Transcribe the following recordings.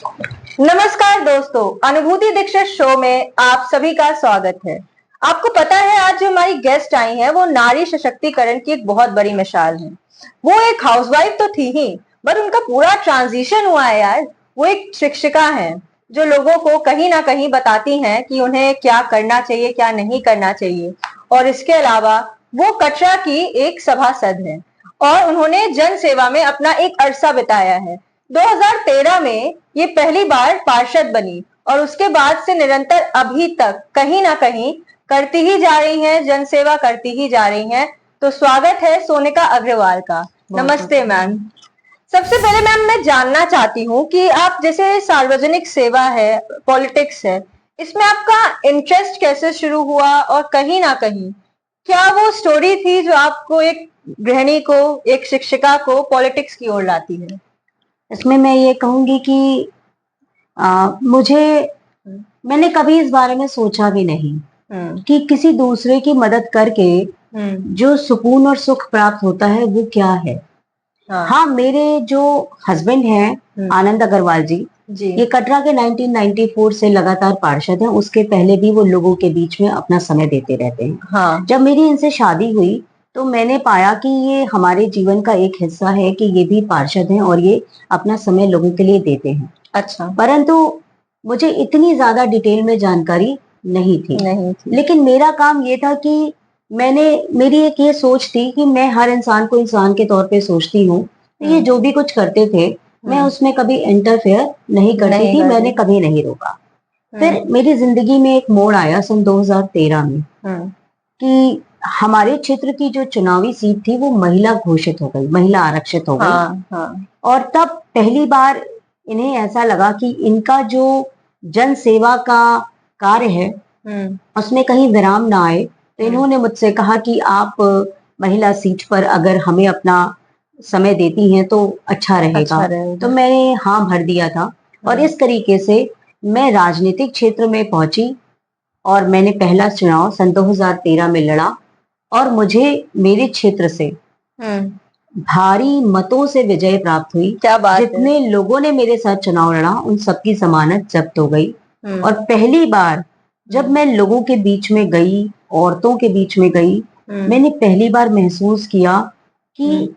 नमस्कार दोस्तों, अनुभूति दीक्षित शो में आप सभी का स्वागत है। आपको पता है आज जो हमारी गेस्ट आई हैं वो नारी सशक्तिकरण की एक बहुत बड़ी मिसाल है। वो एक हाउसवाइफ तो थी ही, पर उनका पूरा ट्रांजिशन हुआ है यार। वो एक शिक्षिका हैं जो लोगों को कहीं ना कहीं बताती हैं कि उन्हें क्या करना चाहिए, क्या नहीं करना चाहिए। और इसके अलावा वो कटरा की एक सभासद है और उन्होंने जन सेवा में अपना एक अरसा बिताया है। 2013 में ये पहली बार पार्षद बनी और उसके बाद से निरंतर अभी तक कहीं ना कहीं करती ही जा रही हैं, जनसेवा करती ही जा रही हैं। तो स्वागत है सोनिका अग्रवाल का। नमस्ते मैम। सबसे पहले मैम मैं जानना चाहती हूँ कि आप जैसे सार्वजनिक सेवा है, पॉलिटिक्स है, इसमें आपका इंटरेस्ट कैसे शुरू हुआ और कहीं ना कहीं क्या वो स्टोरी थी जो आपको, एक गृहिणी को, एक शिक्षिका को पॉलिटिक्स की ओर लाती है? इसमें मैं ये कहूंगी कि मैंने कभी इस बारे में सोचा भी नहीं कि किसी दूसरे की मदद करके जो सुकून और सुख प्राप्त होता है वो क्या है। हाँ, मेरे जो हस्बैंड हैं आनंद अग्रवाल जी, ये कटरा के 1994 से लगातार पार्षद हैं। उसके पहले भी वो लोगों के बीच में अपना समय देते रहते हैं। हाँ। जब मेरी इनसे शादी हुई तो मैंने पाया कि ये हमारे जीवन का एक हिस्सा है कि ये भी पार्षद हैं और ये अपना समय लोगों के लिए देते हैं। अच्छा। परंतु मुझे इतनी ज्यादा डिटेल में जानकारी नहीं थी। लेकिन मेरा काम ये था कि मेरी एक ये सोच थी कि मैं हर इंसान को इंसान के तौर पे सोचती हूँ। ये जो भी कुछ करते थे मैं उसमें कभी इंटरफेयर नहीं करती थी, मैंने कभी नहीं रोका। फिर मेरी जिंदगी में एक मोड़ आया सन 2013 में कि हमारे क्षेत्र की जो चुनावी सीट थी वो महिला घोषित हो गई, महिला आरक्षित हो गई। और तब पहली बार इन्हें ऐसा लगा कि इनका जो जन सेवा का कार्य है उसमें कहीं विराम ना आए। तो इन्होंने मुझसे कहा कि आप महिला सीट पर अगर हमें अपना समय देती हैं तो अच्छा रहेगा। तो मैंने हाँ भर दिया था और इस तरीके से मैं राजनीतिक क्षेत्र में पहुंची और मैंने पहला चुनाव सन 2013 में लड़ा और मुझे मेरे क्षेत्र से भारी मतों से विजय प्राप्त हुई। क्या बात जितने लोगों ने मेरे साथ चुनाव लड़ा उन सबकी जमानत जब्त हो गई। और पहली बार जब मैं लोगों के बीच में गई, औरतों के बीच में गई, मैंने पहली बार महसूस किया कि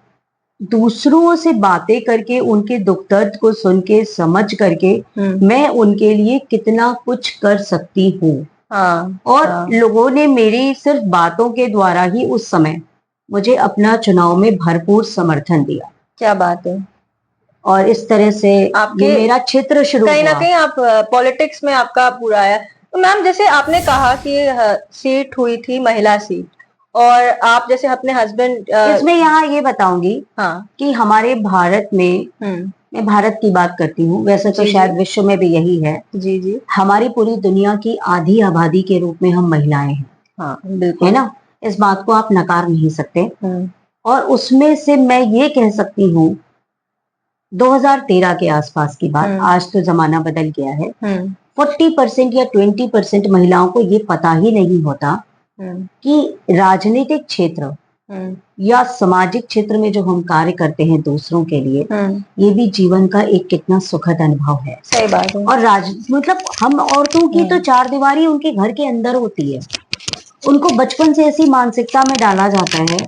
दूसरों से बातें करके, उनके दुख दर्द को सुन के, समझ करके मैं उनके लिए कितना कुछ कर सकती हूँ। और लोगों ने मेरी सिर्फ बातों के द्वारा ही उस समय मुझे अपना चुनाव में भरपूर समर्थन दिया। क्या बात है। और इस तरह से ये मेरा क्षेत्र शुरू कहीं ना कहीं आप पॉलिटिक्स में आपका पूरा आया। तो मैम जैसे आपने कहा कि सीट हुई थी महिला सीट और आप जैसे अपने हस्बैंड, इसमें यहाँ ये बताऊंगी कि हमारे भारत में, मैं भारत की बात करती हूँ, वैसे तो शायद विश्व में भी यही है। जी। हमारी पूरी दुनिया की आधी आबादी के रूप में हम महिलाएं हैं। हाँ, बिल्कुल है ना, इस बात को आप नकार नहीं सकते। और उसमें से मैं ये कह सकती हूँ 2013 के आसपास की बात, आज तो जमाना बदल गया है। 40% या 20% महिलाओं को ये पता ही नहीं होता कि राजनीतिक क्षेत्र या सामाजिक क्षेत्र में जो हम कार्य करते हैं दूसरों के लिए, ये भी जीवन का एक कितना सुखद अनुभव है। सही बात है। और मतलब हम औरतों की तो चार दीवारी उनके घर के अंदर होती है। उनको बचपन से ऐसी मानसिकता में डाला जाता है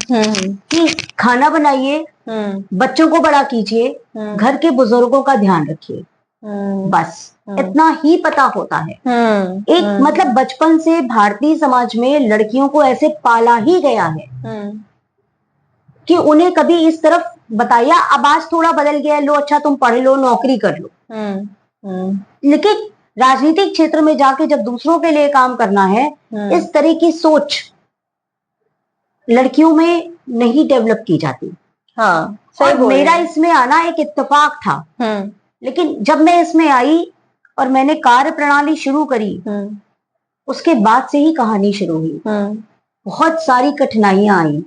कि खाना बनाइए, बच्चों को बड़ा कीजिए, घर के बुजुर्गों का ध्यान रखिए, बस इतना ही पता होता है। एक मतलब बचपन से भारतीय समाज में लड़कियों को ऐसे पाला ही गया है कि उन्हें कभी इस तरफ बताया। अब आज थोड़ा बदल गया है, लो अच्छा तुम पढ़ लो, नौकरी कर लो। लेकिन राजनीतिक क्षेत्र में जाके जब दूसरों के लिए काम करना है, इस तरह की सोच लड़कियों में नहीं डेवलप की जाती। हाँ, और मेरा इसमें आना एक इत्तेफाक था। लेकिन जब मैं इसमें आई और मैंने कार्य प्रणाली शुरू करी, उसके बाद से ही कहानी शुरू हुई। बहुत सारी कठिनाइयां आई।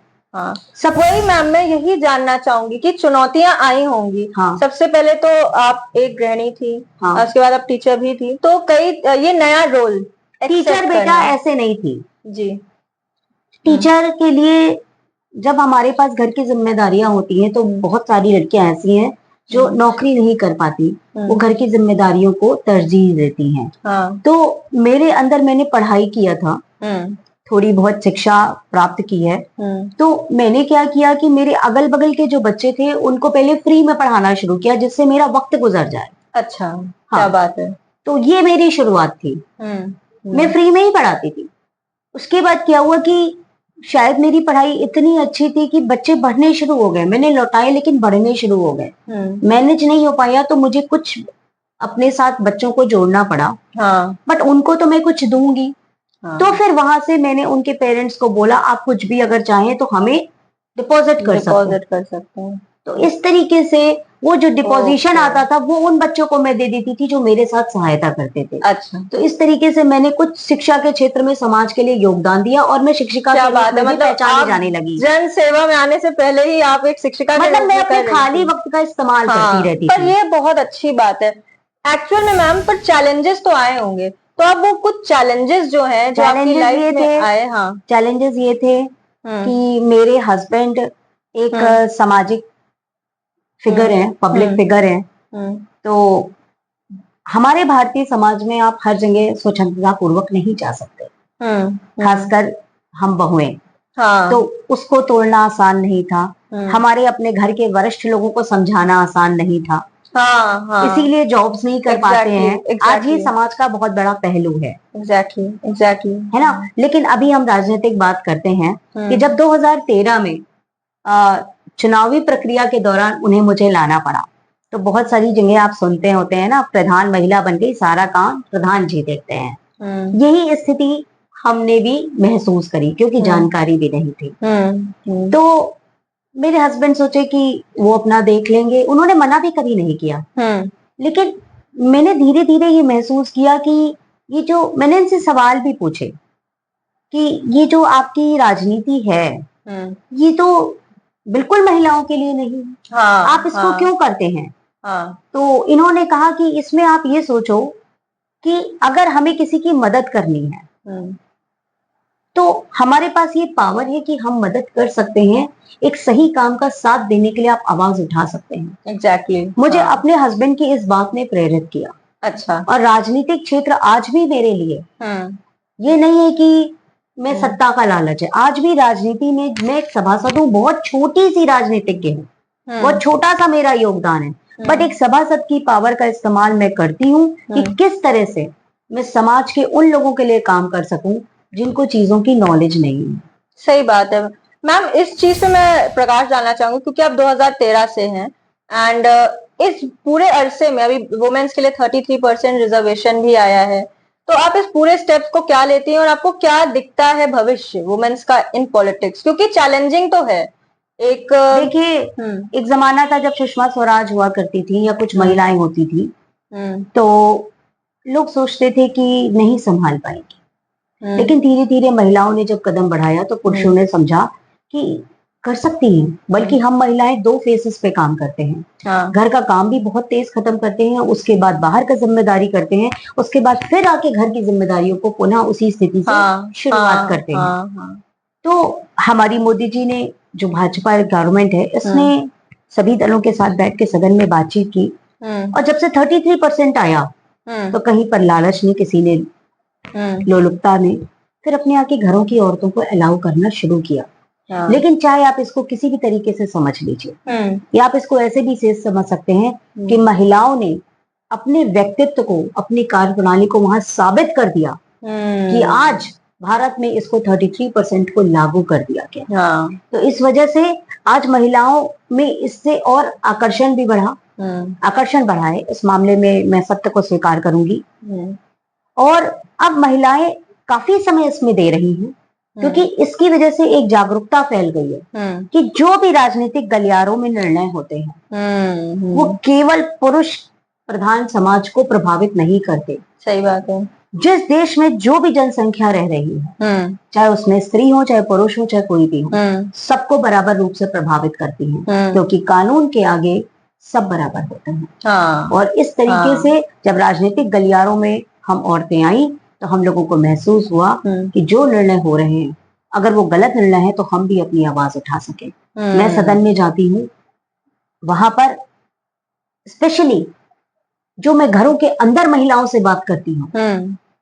सब वही मैम, मैं यही जानना चाहूंगी कि चुनौतियां आई होंगी। सबसे पहले तो आप एक गृहिणी थी, उसके बाद आप टीचर भी थी, तो कई ये नया रोल। टीचर बेटा ऐसे नहीं थी जी। टीचर के लिए जब हमारे पास घर की जिम्मेदारियां होती हैं तो बहुत सारी लड़कियां ऐसी हैं जो नौकरी नहीं कर पाती, वो घर की जिम्मेदारियों को तरजीह देती हैं। तो मेरे अंदर मैंने पढ़ाई किया था, थोड़ी बहुत शिक्षा प्राप्त की है। तो मैंने क्या किया कि मेरे अगल बगल के जो बच्चे थे उनको पहले फ्री में पढ़ाना शुरू किया, जिससे मेरा वक्त गुजर जाए। अच्छा, क्या बात है। तो ये मेरी शुरुआत थी। मैं फ्री में ही पढ़ाती थी। उसके बाद क्या हुआ कि शायद मेरी पढ़ाई इतनी अच्छी थी कि बच्चे बढ़ने शुरू हो गए। मैंने लौटाए लेकिन बढ़ने शुरू हो गए। मैनेज नहीं हो पाया तो मुझे कुछ अपने साथ बच्चों को जोड़ना पड़ा। बट उनको तो मैं कुछ दूंगी। तो फिर वहां से मैंने उनके पेरेंट्स को बोला, आप कुछ भी अगर चाहें तो हमें डिपॉजिट कर सकते हैं। तो इस तरीके से वो जो डिपोजिशन आता था वो उन बच्चों को मैं दे देती थी जो मेरे साथ सहायता करते थे। अच्छा। तो इस तरीके से मैंने कुछ शिक्षा के क्षेत्र में समाज के लिए योगदान दिया और मैं शिक्षिका के रूप में भी पहचानी जाने लगी। जन सेवा में आने से पहले ही आप एक शिक्षिका मतलब मैं अपने खाली वक्त का इस्तेमाल करती रहती थी। पर ये बहुत अच्छी बात है एक्चुअल में मैम। पर चैलेंजेस तो आए होंगे, तो अब वो कुछ चैलेंजेस जो हैं जो आपकी लाइफ में आए। चैलेंजेस ये थे कि मेरे हस्बैंड एक सामाजिक फिगर है, पब्लिक फिगर है। तो हमारे भारतीय समाज में आप हर जगह स्वच्छंदता पूर्वक नहीं जा सकते, खासकर हम बहुएं। तो उसको तोड़ना आसान नहीं था। हमारे अपने घर के वरिष्ठ लोगों को समझाना आसान नहीं था। इसीलिए जॉब्स नहीं कर पाते हैं। आज ये समाज का बहुत बड़ा पहलू है। एग्जैक्टली है ना। लेकिन अभी हम राजनीतिक बात करते हैं कि जब 2013 में चुनावी प्रक्रिया के दौरान उन्हें मुझे लाना पड़ा, तो बहुत सारी जगह आप सुनते होते हैं ना, प्रधान महिला बन गई, सारा काम प्रधान जी देखते हैं। यही स्थिति हमने भी महसूस करी क्योंकि जानकारी भी नहीं थी। तो मेरे हस्बैंड सोचे कि वो अपना देख लेंगे। उन्होंने मना भी कभी नहीं किया। लेकिन मैंने धीरे धीरे ये महसूस किया कि ये जो मैंने इनसे सवाल भी पूछे कि ये जो आपकी राजनीति है ये तो बिल्कुल महिलाओं के लिए नहीं। आप इसको क्यों करते हैं? तो इन्होंने कहा कि इसमें आप ये सोचो कि अगर हमें किसी की मदद करनी है तो हमारे पास ये पावर है कि हम मदद कर सकते हैं। एक सही काम का साथ देने के लिए आप आवाज उठा सकते हैं। एग्जैक्टली। मुझे अपने हस्बैंड की इस बात ने प्रेरित किया। अच्छा। और राजनीतिक क्षेत्र आज भी मेरे लिए ये नहीं है कि मैं सत्ता का लालच है। आज भी राजनीति में मैं एक सभासद हूँ, बहुत छोटी सी राजनीतिज्ञ हूँ, बहुत छोटा सा मेरा योगदान है। बट एक सभासद की पावर का इस्तेमाल मैं करती हूँ कि किस तरह से मैं समाज के उन लोगों के लिए काम कर सकूं जिनको चीजों की नॉलेज नहीं है। सही बात है मैम। इस चीज पे मैं प्रकाश डालना चाहूंगी क्योंकि आप 2013 से हैं एंड इस पूरे अरसे में अभी वुमेन्स के लिए 33% रिजर्वेशन भी आया है। तो आप इस पूरे स्टेप्स को क्या लेती हैं और आपको क्या दिखता है भविष्य वुमेन्स का इन पॉलिटिक्स? क्योंकि चैलेंजिंग तो है। एक देखिए एक जमाना था जब सुषमा स्वराज हुआ करती थी या कुछ महिलाएं होती थी तो लोग सोचते थे कि नहीं संभाल पाएंगी। लेकिन धीरे धीरे महिलाओं ने जब कदम बढ़ाया तो पुरुषों ने समझा कि कर सकती हैं। बल्कि हम महिलाएं दो फेसेस पे काम करते हैं। घर का काम भी बहुत तेज खत्म करते हैं, उसके बाद बाहर का जिम्मेदारी करते हैं, उसके बाद फिर आके घर की जिम्मेदारियों को पुनः उसी स्थिति से शुरुआत करते हैं। तो हमारी मोदी जी ने जो भाजपा गवर्नमेंट है इसने सभी दलों के साथ बैठ के सदन में बातचीत की और जब से 33% आया तो कहीं पर लालच नहीं, किसी ने लोलुपता ने फिर अपने आके घरों की औरतों को अलाउ करना शुरू किया। लेकिन चाहे आप इसको किसी भी तरीके से समझ लीजिए या आप इसको ऐसे भी से समझ सकते हैं कि महिलाओं ने अपने व्यक्तित्व को, अपनी कार्यप्रणाली को वहां साबित कर दिया कि आज भारत में इसको 33% को लागू कर दिया गया। तो इस वजह से आज महिलाओं में इससे और आकर्षण भी बढ़ा। आकर्षण बढ़ा है इस मामले में, मैं सत्य को स्वीकार करूंगी। और अब महिलाएं काफी समय इसमें दे रही हैं क्योंकि इसकी वजह से एक जागरूकता फैल गई है कि जो भी राजनीतिक गलियारों में निर्णय होते हैं वो केवल पुरुष प्रधान समाज को प्रभावित नहीं करते। सही बात है। जिस देश में जो भी जनसंख्या रह रही है चाहे उसमें स्त्री हो चाहे पुरुष हो चाहे कोई भी हो, सबको बराबर रूप से प्रभावित करती हैं क्योंकि कानून के आगे सब बराबर होते हैं। और इस तरीके से जब राजनीतिक गलियारों में हम औरतें आई तो हम लोगों को महसूस हुआ कि जो निर्णय हो रहे हैं अगर वो गलत निर्णय है तो हम भी अपनी आवाज उठा सके। मैं सदन में जाती हूँ, वहां पर स्पेशली जो मैं घरों के अंदर महिलाओं से बात करती हूँ,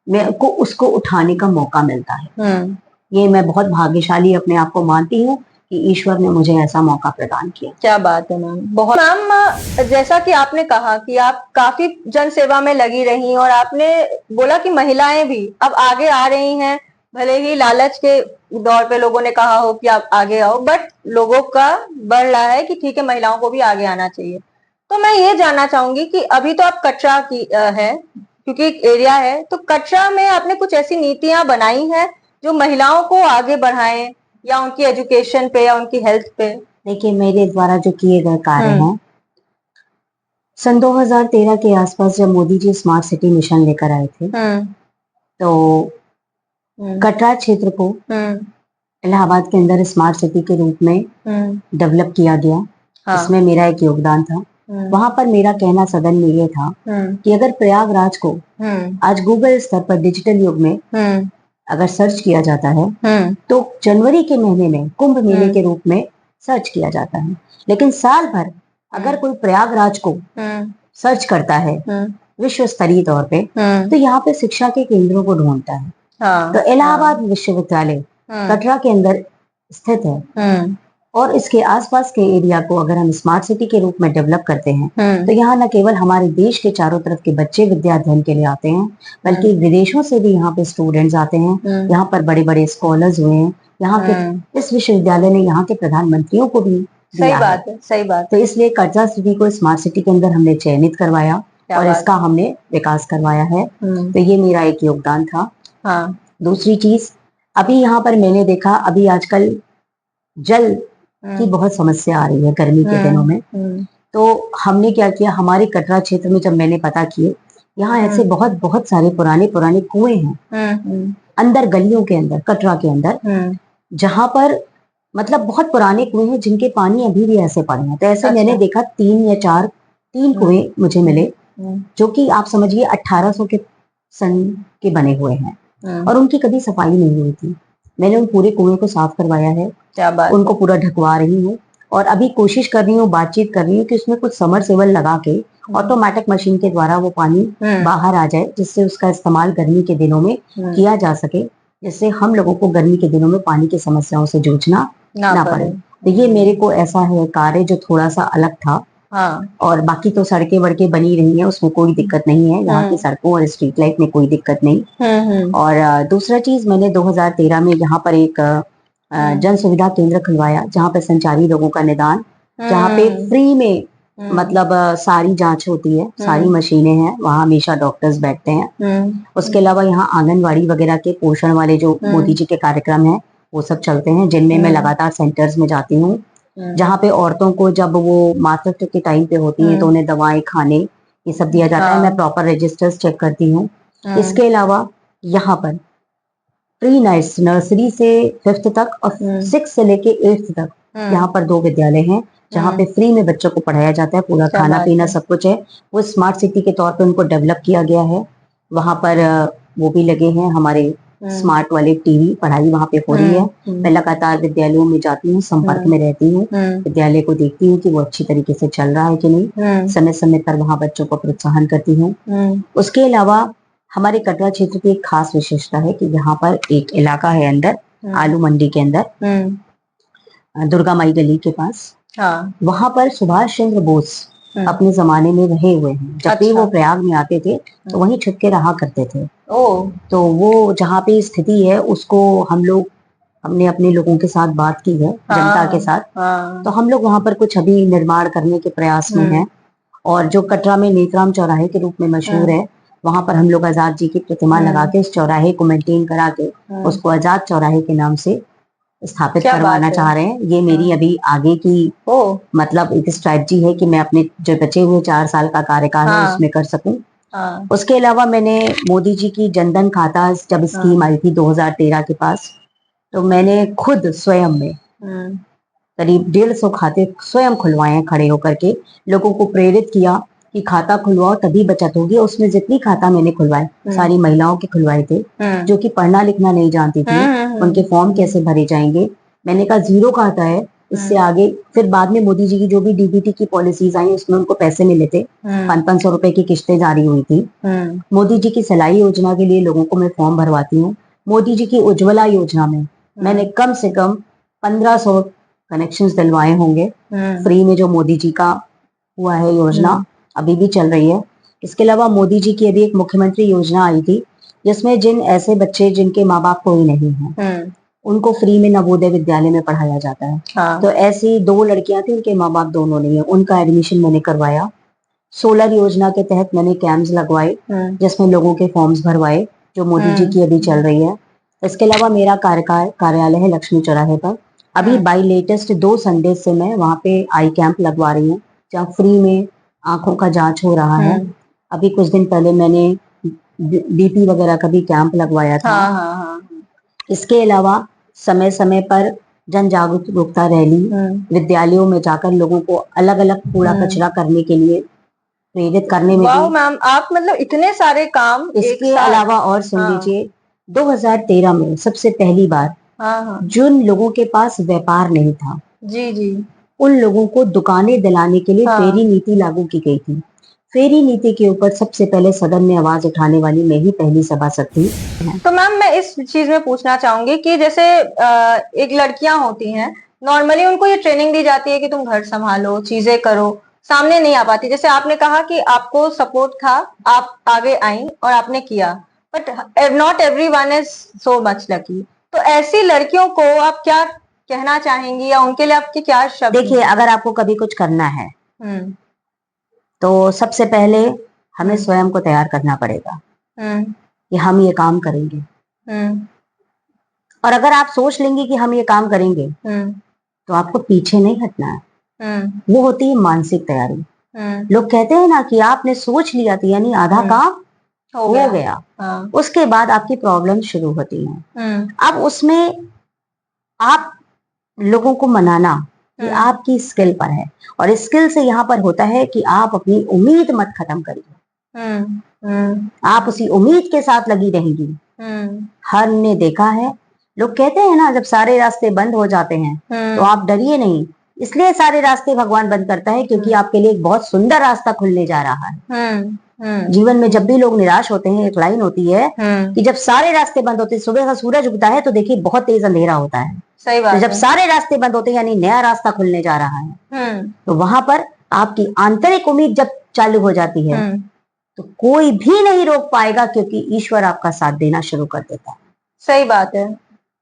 मैं को उसको उठाने का मौका मिलता है। ये मैं बहुत भाग्यशाली अपने आप को मानती हूँ कि ईश्वर ने मुझे ऐसा मौका प्रदान किया। क्या बात है मैम, बहुत। मैम, जैसा कि आपने कहा कि आप काफी जन सेवा में लगी रही और आपने बोला कि महिलाएं भी अब आगे आ रही हैं, भले ही लालच के दौर पे लोगों ने कहा हो कि आप आगे आओ, बट लोगों का बढ़ रहा है कि ठीक है महिलाओं को भी आगे आना चाहिए। तो मैं ये जानना चाहूंगी कि अभी तो आप कटरा की है, क्योंकि एक एरिया है, तो कटरा में आपने कुछ ऐसी नीतियां बनाई हैं जो महिलाओं को आगे बढ़ाएं या उनकी एजुकेशन पे या उनकी हेल्थ पे? देखिए, मेरे द्वारा जो किए गए कार्य हैं, सन 2013 के आसपास जब Modi ji smart city mission लेकर आए थे, तो कटरा क्षेत्र को इलाहाबाद के अंदर स्मार्ट सिटी के रूप में डेवलप किया गया। इसमें मेरा एक योगदान था। वहां पर मेरा कहना सदन में ये था कि अगर प्रयागराज को आज गूगल स्तर पर डिजिटल युग में अगर सर्च किया जाता है तो जनवरी के महीने में कुंभ मेले के रूप में सर्च किया जाता है, लेकिन साल भर अगर कोई प्रयागराज को सर्च करता है विश्व स्तरीय तौर पे, तो यहाँ पे शिक्षा के केंद्रों को ढूंढता है। तो इलाहाबाद विश्वविद्यालय कटरा के अंदर स्थित है और इसके आसपास के एरिया को अगर हम स्मार्ट सिटी के रूप में डेवलप करते हैं तो यहाँ न केवल हमारे देश के चारों तरफ के बच्चे विद्या अध्ययन के लिए आते हैं, बल्कि विदेशों से भी यहाँ पे स्टूडेंट्स आते हैं। यहाँ पर बड़े बड़े स्कॉलर्स हुए हैं। यहाँ के इस विश्वविद्यालय ने यहाँ के प्रधानमंत्रियों को भी सही बात है, सही बात। तो इसलिए कटरा सिटी को स्मार्ट सिटी के अंदर हमने चयनित करवाया और इसका हमने विकास करवाया है। तो ये मेरा एक योगदान था। दूसरी चीज, अभी यहाँ पर मैंने देखा अभी आजकल जल की बहुत समस्या आ रही है गर्मी के दिनों में। तो हमने क्या किया, हमारे कटरा क्षेत्र में जब मैंने पता किए, यहाँ ऐसे बहुत बहुत सारे पुराने पुराने कुएं हैं अंदर गलियों के अंदर, कटरा के अंदर, जहां पर मतलब बहुत पुराने कुएं हैं जिनके पानी अभी भी ऐसे पड़े हैं। तो ऐसे मैंने देखा 3 कुएं मुझे मिले जो कि आप समझिए 1800 के सन के बने हुए हैं और उनकी कभी सफाई नहीं हुई थी। मैंने उन पूरे कुएं को साफ करवाया है, उनको पूरा ढकवा रही हूँ और अभी कोशिश कर रही हूँ, बातचीत कर रही हूँ कि उसमें कुछ समरसेबल लगा के ऑटोमेटिक मशीन के द्वारा वो पानी बाहर आ जाए, जिससे उसका इस्तेमाल गर्मी के दिनों में किया जा सके, जिससे हम लोगों को गर्मी के दिनों में पानी की समस्याओं से जूझना ना पड़े। तो ये मेरे को ऐसा है कार्य जो थोड़ा सा अलग था। और बाकी तो सड़कें वड़कें बनी रही हैं, उसमें कोई दिक्कत नहीं है। यहाँ की सड़कों और स्ट्रीट लाइट में कोई दिक्कत नहीं। और दूसरा चीज, मैंने 2013 में यहाँ पर एक जन सुविधा केंद्र खुलवाया जहाँ पे संचारी रोगों का निदान, जहाँ पे फ्री में मतलब सारी जांच होती है, सारी मशीनें हैं, वहाँ हमेशा डॉक्टर्स बैठते हैं। उसके अलावा यहाँ आंगनवाड़ी वगैरह के पोषण वाले जो मोदी जी के कार्यक्रम हैं वो सब चलते हैं, जिनमें मैं लगातार सेंटर्स में जाती हूँ, जहाँ पे औरतों को जब वो मातृत्व के टाइम पे होती हैं तो उन्हें दवाएं, खाने ये सब दिया जाता है। मैं प्रॉपर रजिस्टर्स चेक करती हूँ। इसके अलावा यहाँ पर प्री नर्सरी से 5th तक और 6 से लेके 8th तक यहाँ पर 2 विद्यालय हैं जहाँ पे फ्री में बच्चों को पढ़ाया जाता है। पूरा खाना पीना सब कुछ है। वो स्मार्ट सिटी के तौर पे उनको डेवलप किया गया है। वहाँ पर वो भी लगे हैं हमारे स्मार्ट वाले टीवी, पढ़ाई वहाँ पे हो रही है। मैं लगातार विद्यालयों में जाती हूँ, संपर्क में रहती हूँ, विद्यालय को देखती हूँ कि वो अच्छी तरीके से चल रहा है कि नहीं। समय समय पर वहाँ बच्चों को प्रोत्साहन करती हूँ। उसके अलावा हमारे कटरा क्षेत्र की एक खास विशेषता है कि यहाँ पर एक इलाका है अंदर, आलू मंडी के अंदर, दुर्गा माई गली के पास। वहां पर सुभाष चंद्र बोस अपने जमाने में रहे हुए हैं। जब भी वो प्रयाग में आते थे तो वहीं छुप के रहा करते थे। तो वो जहाँ पे स्थिति है उसको हमने अपने लोगों के साथ बात की है, जनता के साथ। तो हम लोग वहां पर कुछ अभी निर्माण करने के प्रयास में हैं। और जो कटरा में नेत्राम चौराहे के रूप में मशहूर है, वहां पर हम लोग आजाद जी की प्रतिमा लगा के इस चौराहे को मेंटेन करा के उसको आजाद चौराहे के नाम से स्थापित करवाना चाह रहे हैं। ये मेरी अभी आगे की मतलब एक स्ट्रेटजी है कि मैं अपने जो बचे हुए 4 साल का कार्यकाल है उसमें कर सकूं। उसके अलावा मैंने मोदी जी की जनधन खाता जब स्कीम आई थी 2013 के पास, तो मैंने खुद स्वयं में करीब 150 खाते स्वयं खुलवाए, खड़े होकर के लोगों को प्रेरित किया कि खाता खुलवाओ तभी बचत होगी। उसमें जितनी खाता मैंने खुलवाए सारी महिलाओं के खुलवाए थे जो कि पढ़ना लिखना नहीं जानती थी। उनके फॉर्म कैसे भरे जाएंगे। मैंने कहा 0 खाता है इससे आगे फिर बाद में मोदी जी की जो भी डीबीटी की पॉलिसीज आई उसमें उनको पैसे मिले थे, 500 रुपए की किस्तें जारी हुई थी। मोदी जी की सिलाई योजना के लिए लोगों को मैं फॉर्म भरवाती हूँ। मोदी जी की उज्ज्वला योजना में मैंने कम से कम 1500 कनेक्शंस दिलवाए होंगे फ्री में, जो मोदी जी का हुआ है योजना अभी भी चल रही है। इसके अलावा मोदी जी की अभी एक मुख्यमंत्री योजना आई थी जिसमें जिन ऐसे बच्चे जिनके माँ बाप कोई नहीं है उनको फ्री में नवोदय विद्यालय में पढ़ाया जाता है। हाँ। तो ऐसी 2 लड़कियां थी, उनके माँ बाप दोनों नहीं है, उनका एडमिशन मैंने करवाया। सोलर योजना के तहत मैंने कैंप्स लगवाए जिसमें लोगों के फॉर्म्स भरवाए, जो मोदी जी की अभी चल रही है। इसके अलावा मेरा कार्यालय है लक्ष्मी चौराहे पर। अभी बाई लेटेस्ट 2 संडे से मैं वहाँ पे आई कैंप लगवा रही हूँ जहाँ फ्री में आंखों का जांच हो रहा है। अभी कुछ दिन पहले मैंने बीपी वगैरह का भी कैंप लगवाया था। हाँ। इसके अलावा समय समय पर जन जागरूकता रैली विद्यालयों में जाकर लोगों को अलग अलग कूड़ा कचरा करने के लिए प्रेरित करने में भी। मैम, आप मतलब इतने सारे काम। इसके अलावा और सुन लीजिए, 2013 में सबसे पहली बार जिन लोगों के पास व्यापार नहीं था जी उन लोगों को दुकानें दिलाने के लिए फेरी नीति लागू की गई थी। फेरी नीति के ऊपर सबसे पहले सदन में आवाज उठाने वाली मैं ही पहली सभासद थी। तो मैम, मैं इस चीज में पूछना चाहूंगी कि जैसे एक लड़कियां होती हैं, नॉर्मली उनको ये ट्रेनिंग दी जाती है कि तुम घर संभालो, चीजें करो, सामने नहीं आ पाती। जैसे आपने कहा कि आपको सपोर्ट था, आप आगे आई और आपने किया, but not everyone is so much lucky. तो ऐसी लड़कियों को आप क्या कहना चाहेंगी या उनके लिए आपके क्या शब्द? देखिए, अगर आपको कभी कुछ करना है तो सबसे पहले हमें स्वयं को तैयार करना पड़ेगा कि हम ये काम करेंगे। और अगर आप सोच लेंगे कि हम ये काम करेंगे तो आपको पीछे नहीं हटना है। वो होती है मानसिक तैयारी। लोग कहते हैं ना कि आपने सोच लिया था यानी आधा काम हो गया। उसके बाद आपकी प्रॉब्लम शुरू होती है। अब उसमें आप लोगों को मनाना कि आपकी स्किल पर है, और स्किल से यहाँ पर होता है कि आप अपनी उम्मीद मत खत्म करिए। आप उसी उम्मीद के साथ लगी रहेंगी। हर ने देखा है, लोग कहते हैं ना जब सारे रास्ते बंद हो जाते हैं तो आप डरिए नहीं, इसलिए सारे रास्ते भगवान बंद करता है क्योंकि आपके लिए एक बहुत सुंदर रास्ता खुलने जा रहा है। जीवन में जब भी लोग निराश होते हैं, एक लाइन होती है कि जब सारे रास्ते बंद होते हैं, सुबह का सूरज उगता है तो देखिए बहुत तेज अंधेरा होता है। सही बात तो जब सारे रास्ते बंद होते हैं यानी नया रास्ता खुलने जा रहा है। तो वहां पर आपकी आंतरिक उम्मीद जब चालू हो जाती है तो कोई भी नहीं रोक पाएगा क्योंकि ईश्वर आपका साथ देना शुरू कर देता है। सही बात है।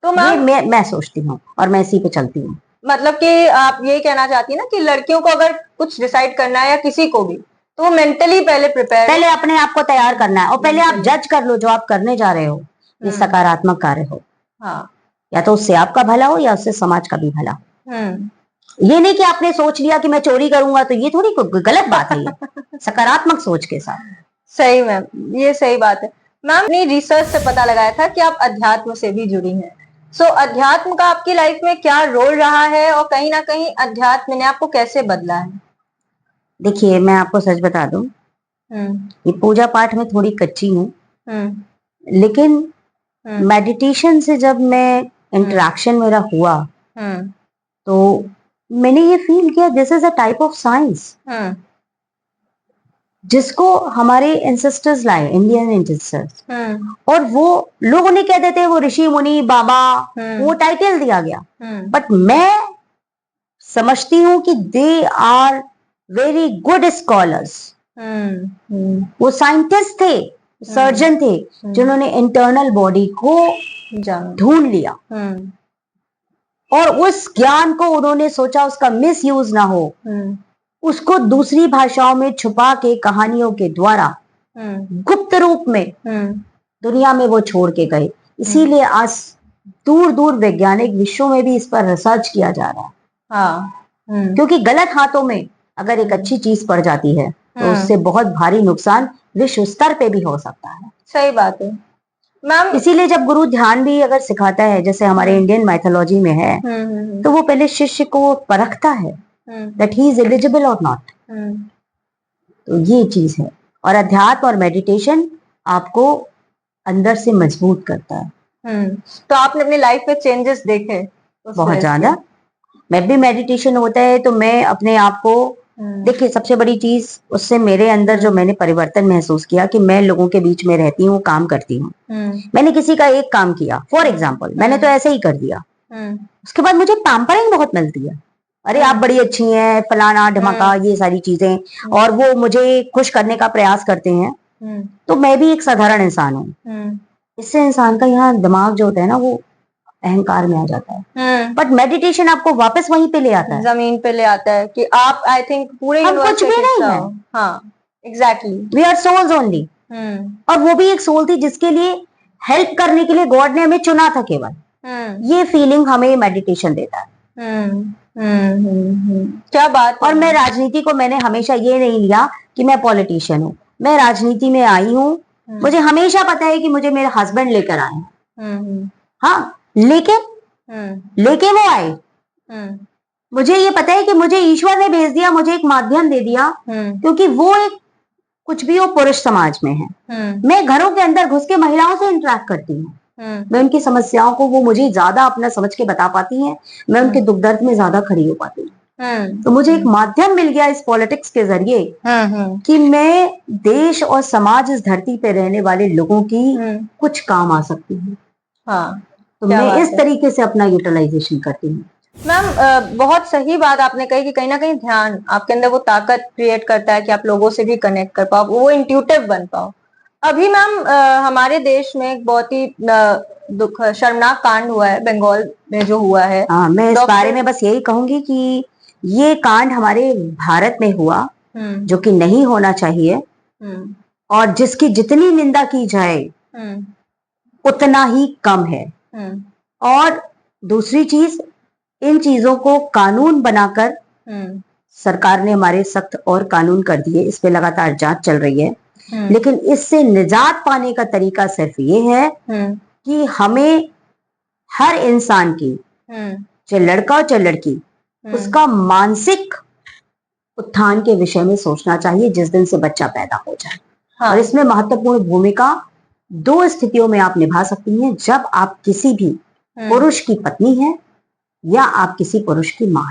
तो मैं सोचती हूँ और मैं इसी पे चलती हूँ। मतलब कि आप ये कहना चाहती है ना कि लड़कियों को अगर कुछ डिसाइड करना है या किसी को भी, तो वो मेंटली पहले अपने आप को तैयार करना है और पहले आप जज कर लो जो आप करने जा रहे हो ये सकारात्मक कार्य हो। हाँ। या तो उससे आपका भला हो या उससे समाज का भी भला। ये नहीं कि आपने सोच लिया कि मैं चोरी करूंगा, तो ये थोड़ी गलत बात है। ये सकारात्मक सोच के साथ। सही मैम, ये सही बात है। मैम, अपनी रिसर्च से पता लगाया था कि आप अध्यात्म से भी जुड़ी हैं। सो अध्यात्म का आपकी लाइफ में क्या रोल रहा है और कहीं ना कहीं अध्यात्म ने आपको कैसे बदला है? देखिए, मैं आपको सच बता दूं, ये पूजा पाठ में थोड़ी कच्ची हूँ, लेकिन मेडिटेशन से जब मैं इंटरेक्शन मेरा हुआ तो मैंने ये फील किया this is a type of science जिसको हमारे एंसेस्टर्स लाए, इंडियन एंसेस्टर्स। और वो लोग उन्हें कह देते हैं वो ऋषि मुनि बाबा, वो टाइटल दिया गया। बट मैं समझती हूँ कि they are very good scholars. वो साइंटिस्ट थे, सर्जन थे, जिन्होंने इंटरनल बॉडी को ढूंढ लिया और उस ज्ञान को उन्होंने सोचा उसका मिस यूज ना हो, उसको दूसरी भाषाओं में छुपा के कहानियों के द्वारा गुप्त रूप में दुनिया में वो छोड़ के गए। इसीलिए आज दूर दूर वैज्ञानिक विश्वों में भी इस पर रिसर्च किया जा रहा है। हाँ। क्योंकि गलत हाथों में अगर एक अच्छी चीज पड़ जाती है तो उससे बहुत भारी नुकसान विश्व स्तर पे भी हो सकता है। सही बात है मैम। इसीलिए जब गुरु ध्यान भी अगर सिखाता है, जैसे हमारे इंडियन माइथोलॉजी में है, तो वो पहले शिष्य को परखता है दैट ही इज एलिजिबल और नॉट। तो ये चीज है। और अध्यात्म और मेडिटेशन आपको अंदर से मजबूत करता है। तो आपने अपनी लाइफ में चेंजेस देखे? बहुत ज्यादा। मैं भी मेडिटेशन होता है तो मैं अपने आप को, देखिए सबसे बड़ी चीज उससे मेरे अंदर जो मैंने परिवर्तन महसूस किया कि मैं लोगों के बीच में रहती हूँ, काम करती हूँ। मैंने किसी का एक काम किया, फॉर एग्जाम्पल मैंने तो ऐसे ही कर दिया, उसके बाद मुझे पैम्परिंग बहुत मिलती है। अरे आप बड़ी अच्छी हैं, फलाना ढमाका, ये सारी चीजें, और वो मुझे खुश करने का प्रयास करते हैं। तो मैं भी एक साधारण इंसान हूँ। इससे इंसान का यहाँ दिमाग जो होता है ना, वो अहंकार में आ जाता है। बट मेडिटेशन आपको वापस वहीं पे ले आता है, जमीन पे ले आता है कि आप, आई थिंक पूरे हम कुछ भी नहीं है। हाँ, exactly, we are souls only. और वो भी एक सोल थी जिसके लिए हेल्प करने के लिए गॉड ने हमें चुना था केवल। ये फीलिंग हमें मेडिटेशन देता है। क्या बात। और मैं राजनीति को, मैंने हमेशा ये नहीं लिया कि मैं पॉलिटिशियन हूँ। मैं राजनीति में आई हूँ, मुझे हमेशा पता है कि मुझे मेरे हस्बैंड लेकर आए हैं। हाँ, लेके वो आए। मुझे ये पता है कि मुझे ईश्वर ने भेज दिया, मुझे एक माध्यम दे दिया, क्योंकि वो एक कुछ भी वो पुरुष समाज में है। मैं घरों के अंदर घुस के महिलाओं से इंटरेक्ट करती हूँ। मैं उनकी समस्याओं को, वो मुझे ज्यादा अपना समझ के बता पाती हैं, मैं उनके दुख दर्द में ज्यादा खड़ी हो पाती हूँ। तो मुझे एक माध्यम मिल गया इस पॉलिटिक्स के जरिए कि मैं देश और समाज, इस धरती पे रहने वाले लोगों की कुछ काम आ सकती हूँ। हाँ, तो मैं इस तरीके से अपना यूटिलाइजेशन करती हूँ। मैम बहुत सही बात आपने कही कि कहीं ना कहीं ध्यान आपके अंदर वो ताकत क्रिएट करता है कि आप लोगों से भी कनेक्ट कर पाओ, वो इंट्यूटिव बन पाओ। अभी मैम हमारे देश में एक बहुत ही दुख शर्मनाक कांड हुआ है बंगाल में जो हुआ है। हाँ, मैं इस बारे में बस यही कहूंगी कि ये कांड हमारे भारत में हुआ, जो कि नहीं होना चाहिए, और जिसकी जितनी निंदा की जाए उतना ही कम है। और दूसरी चीज, इन चीजों को कानून बनाकर सरकार ने हमारे सख्त और कानून कर दिए, इस पे लगातार जांच चल रही है। लेकिन इससे निजात पाने का तरीका सिर्फ ये है कि हमें हर इंसान की, चाहे लड़का हो चाहे लड़की, उसका मानसिक उत्थान के विषय में सोचना चाहिए जिस दिन से बच्चा पैदा हो जाए। हाँ। और इसमें महत्वपूर्ण भूमिका दो स्थितियों में आप निभा सकती हैं, जब आप किसी भी पुरुष की पत्नी हैं या आप किसी पुरुष की माँ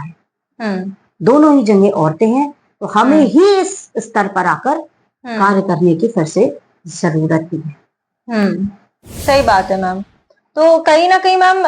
हैं। दोनों ही जगह औरतें हैं, तो हमें ही इस स्तर पर आकर कार्य करने की फिर से जरूरत भी है। सही बात है मैम। तो कहीं ना कहीं मैम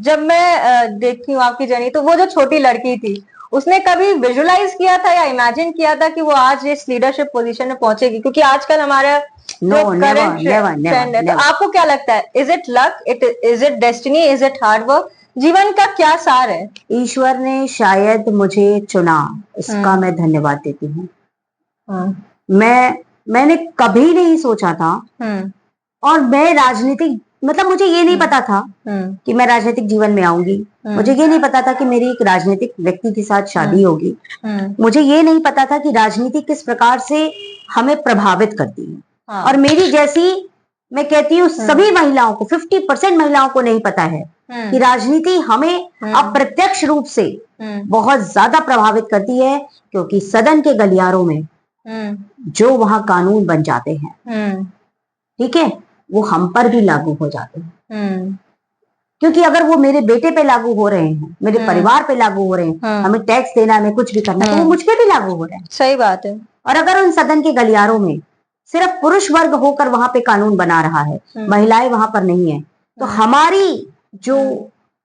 जब मैं देखती हूँ आपकी जर्नी, तो वो जो छोटी लड़की थी, उसने कभी विजुलाइज किया था या इमेजिन किया था कि वो आज इस लीडरशिप पोजीशन में पहुंचेगी? क्योंकि आजकल हमारा करंट ट्रेंड है, तो आपको क्या लगता है, is it luck, is it destiny, is it hard work? जीवन का क्या सार है? ईश्वर ने शायद मुझे चुना, इसका मैं धन्यवाद देती हूँ। मैंने कभी नहीं सोचा था, और मैं राजनीतिक, मतलब मुझे ये नहीं पता था कि मैं राजनीतिक जीवन में आऊंगी। मुझे ये नहीं पता था कि मेरी एक राजनीतिक व्यक्ति के साथ शादी होगी। मुझे ये नहीं पता था कि राजनीति किस प्रकार से हमें प्रभावित करती है। हाँ। और मेरी जैसी, मैं कहती हूँ सभी महिलाओं को, 50% महिलाओं को नहीं पता है कि राजनीति हमें अप्रत्यक्ष रूप से बहुत ज्यादा प्रभावित करती है, क्योंकि सदन के गलियारों में जो वहां कानून बन जाते हैं, ठीक है, वो हम पर भी लागू हो जाते हैं। क्योंकि अगर वो मेरे बेटे पे लागू हो रहे हैं, मेरे परिवार पे लागू हो रहे हैं, हमें टैक्स देना है, हमें कुछ भी करना है, तो वो मुझ पे भी लागू हो रहे हैं। सही बात है। और अगर उन सदन के गलियारों में सिर्फ पुरुष वर्ग होकर वहां पे कानून बना रहा है, महिलाएं वहां पर नहीं है, तो हमारी जो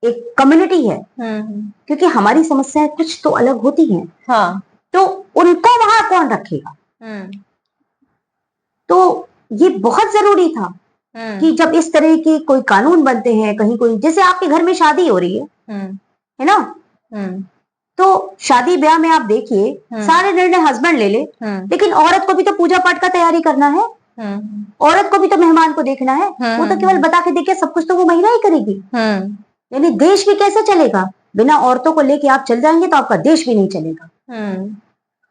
एक कम्युनिटी है, क्योंकि हमारी समस्याएं कुछ तो अलग होती हैं, हाँ, तो उनको वहां कौन रखेगा? तो ये बहुत जरूरी था कि जब इस तरह की कोई कानून बनते हैं, कहीं कोई, जैसे आपके घर में शादी हो रही है ना, तो शादी ब्याह में आप देखिए सारे निर्णय हस्बैंड ले ले, लेकिन औरत को भी तो पूजा पाठ का तैयारी करना है, औरत को भी तो मेहमान को देखना है। वो तो केवल बता के देखे, सब कुछ तो वो महिला ही करेगी। यानी देश भी कैसे चलेगा? बिना औरतों को लेके आप चल जाएंगे तो आपका देश भी नहीं चलेगा।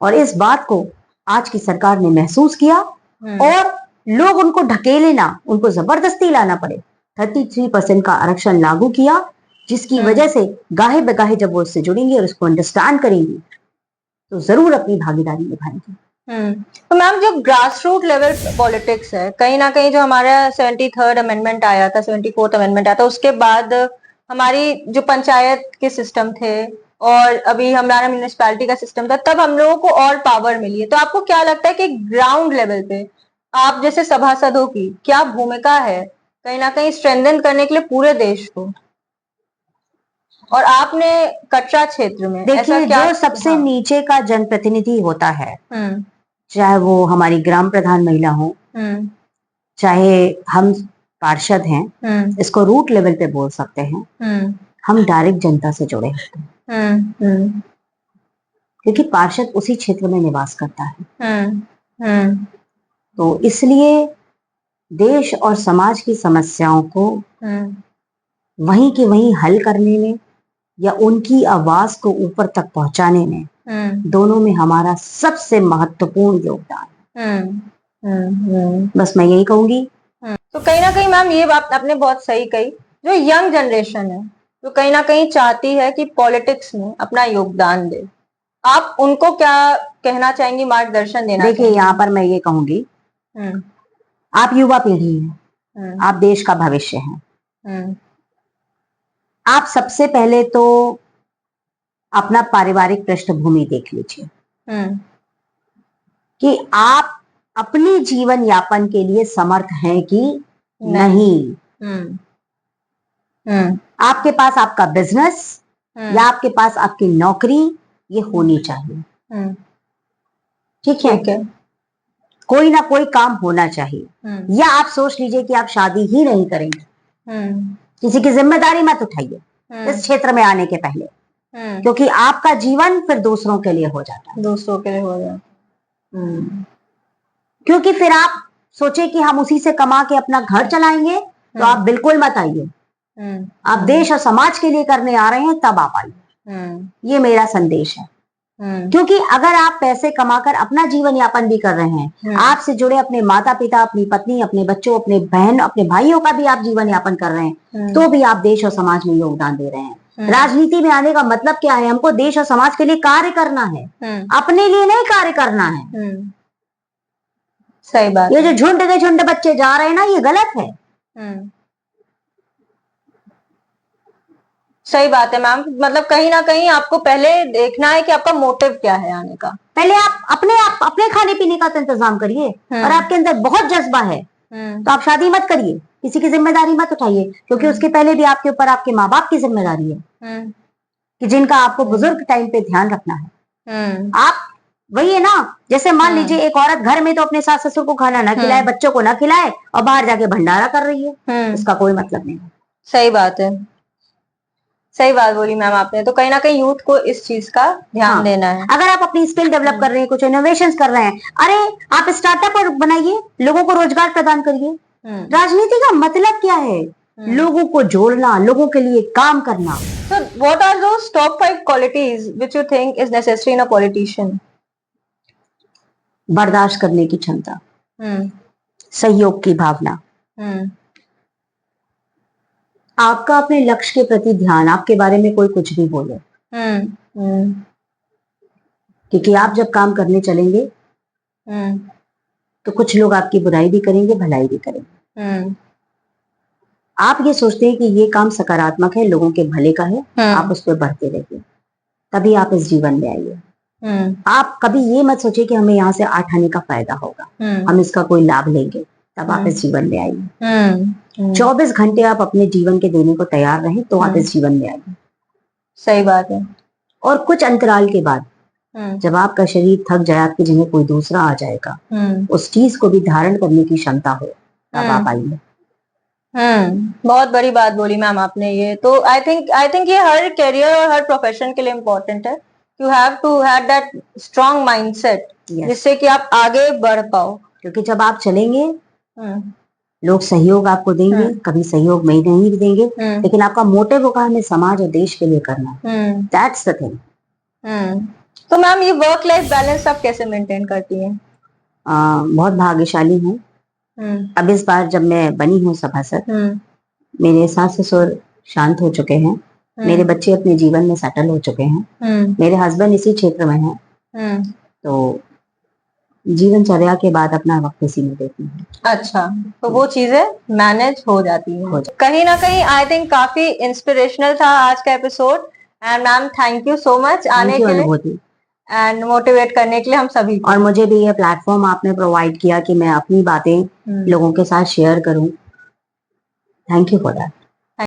और इस बात को आज की सरकार ने महसूस किया, और लोग उनको ढकेले ना, उनको जबरदस्ती लाना पड़े, 33% का आरक्षण लागू किया, जिसकी वजह से गाहे बगाहे जब वो उससे जुड़ेंगे और उसको अंडरस्टैंड करेंगे, तो जरूर अपनी भागीदारी निभाएंगे। तो मैम, जो ग्रास रूट लेवल पॉलिटिक्स है, कहीं ना कहीं जो हमारा 73rd अमेंडमेंट आया था, 74th अमेंडमेंट आया था, उसके बाद हमारी जो पंचायत के सिस्टम थे और अभी हमारा म्यूनिसिपैलिटी का सिस्टम था, तब हम लोगों को और पावर मिली है। तो आपको क्या लगता है कि ग्राउंड लेवल पे आप जैसे सभासदों की क्या भूमिका है कहीं ना कहीं स्ट्रेंथन करने के लिए पूरे देश को? और आपने कटरा क्षेत्र में देखिए, जो सबसे नीचे का जनप्रतिनिधि होता है, चाहे वो हमारी ग्राम प्रधान महिला हो, चाहे हम पार्षद हैं, इसको रूट लेवल पे बोल सकते हैं, हम डायरेक्ट जनता से जुड़े होते हैं, क्योंकि पार्षद उसी क्षेत्र में निवास करता है। तो इसलिए देश और समाज की समस्याओं को वहीं के वहीं हल करने में या उनकी आवाज को ऊपर तक पहुंचाने में दोनों में हमारा सबसे महत्वपूर्ण योगदान है। बस मैं यही कहूंगी। तो कहीं ना कहीं मैम ये बात आपने बहुत सही कही, जो यंग जनरेशन है जो कहीं ना कहीं चाहती है कि पॉलिटिक्स में अपना योगदान दे, आप उनको क्या कहना चाहेंगी, मार्गदर्शन देना? देखिए, यहाँ पर मैं ये कहूंगी, आप युवा पीढ़ी हैं, आप देश का भविष्य हैं। आप सबसे पहले तो अपना पारिवारिक पृष्ठभूमि देख लीजिए कि आप अपने जीवन यापन के लिए समर्थ हैं कि नहीं। आपके पास आपका बिजनेस या आपके पास आपकी नौकरी ये होनी चाहिए। ठीक है, कोई ना कोई काम होना चाहिए। या आप सोच लीजिए कि आप शादी ही नहीं करेंगे, किसी की जिम्मेदारी मत उठाइए इस क्षेत्र में आने के पहले, क्योंकि आपका जीवन फिर दूसरों के लिए हो जाता है। दूसरों के लिए हो जाता है। क्योंकि फिर आप सोचे कि हम उसी से कमा के अपना घर चलाएंगे, तो आप बिल्कुल मत आइए। आप देश और समाज के लिए करने आ रहे हैं, तब आप आइए। ये मेरा संदेश है। क्योंकि अगर आप पैसे कमाकर अपना जीवन यापन भी कर रहे हैं, आपसे जुड़े अपने माता पिता, अपनी पत्नी, अपने बच्चों, अपने बहन, अपने भाइयों का भी आप जीवन यापन कर रहे हैं, तो भी आप देश और समाज में योगदान दे रहे हैं। राजनीति में आने का मतलब क्या है? हमको देश और समाज के लिए कार्य करना है, अपने लिए नहीं कार्य करना है। सही बात। ये जो झुंड के झुंड बच्चे जा रहे हैं ना, ये गलत है। सही बात है मैम। मतलब कहीं ना कहीं आपको पहले देखना है कि आपका मोटिव क्या है आने का। पहले आप अपने खाने पीने का तो इंतजाम करिए। और आपके अंदर बहुत जज्बा है तो आप शादी मत करिए, किसी की जिम्मेदारी मत उठाइए, क्योंकि उसके पहले भी आपके ऊपर आपके माँ बाप की जिम्मेदारी है कि जिनका आपको बुजुर्ग टाइम पे ध्यान रखना है। आप वही है ना, जैसे मान लीजिए एक औरत घर में तो अपने सास ससुर को खाना ना खिलाए, बच्चों को ना खिलाए, और बाहर जाके भंडारा कर रही है, इसका कोई मतलब नहीं। सही बात है, सही बात बोली मैम आपने। तो कहीं ना कहीं यूथ को इस चीज का ध्यान देना है। अगर आप अपनी स्किल डेवलप कर रहे हैं, कुछ इनोवेशंस कर रहे हैं, अरे आप स्टार्टअप बनाइए, लोगों को रोजगार प्रदान करिए। राजनीति का मतलब क्या है? लोगों को जोड़ना, लोगों के लिए काम करना। So what are those top 5 qualities which you think is necessary in a politician? बर्दाश्त करने की क्षमता, सहयोग की भावना, आपका अपने लक्ष्य के प्रति ध्यान, आपके बारे में कोई कुछ भी बोले, क्योंकि आप जब काम करने चलेंगे तो कुछ लोग आपकी बुराई भी करेंगे, भलाई भी करेंगे। आप ये सोचते हैं कि ये काम सकारात्मक है, लोगों के भले का है, आप उस पर बढ़ते रहिए, तभी आप इस जीवन में आइए। आप कभी ये मत सोचिए कि हमें यहाँ से 8 आने का फायदा होगा, हम इसका कोई लाभ लेंगे, तब आप इस जीवन में आइए। 24 घंटे आप अपने जीवन के देने को तैयार रहें, तो आप इस जीवन में आइए। सही बात है। और कुछ अंतराल के बाद जब आपका शरीर थक जाए, आपकी जगह कोई दूसरा आ जाएगा, उस चीज को भी धारण करने की क्षमता हो, तब आप आइए। बहुत बड़ी बात बोली मैम आपने। ये तो आई थिंक ये हर करियर और हर प्रोफेशन के लिए इम्पोर्टेंट है। You have to have that strong mindset, जिससे कि आप आगे बढ़ पाओ। क्योंकि जब आप चलेंगे, लोग सहयोग आपको देंगे, कभी सहयोग में नहीं भी देंगे, लेकिन आपका मोटिव होगा हमें समाज और देश के लिए करना। That's the thing. तो मैम ये वर्क लाइफ बैलेंस आप कैसे मेंटेन करती हैं? बहुत भाग्यशाली हूँ। अब इस बार जब मैं बनी हूँ सभासद, मेरे सास ससुर शांत हो चुके हैं, मेरे बच्चे अपने जीवन में सेटल हो चुके हैं, मेरे हस्बैंड इसी क्षेत्र में हैं, तो जीवनचर्या के बाद अपना वक्त इसी में देती हूँ। अच्छा, तो वो चीजें मैनेज हो जाती हैं। कहीं ना कहीं आई थिंक काफी इंस्पिरेशनल था आज का episode. And ma'am thank you so much आने के लिए एंड मोटिवेट करने के लिए हम सभी को। और मुझे भी ये प्लेटफॉर्म आपने प्रोवाइड किया कि मैं अपनी बातें लोगों के साथ शेयर करूं। Thank you for that.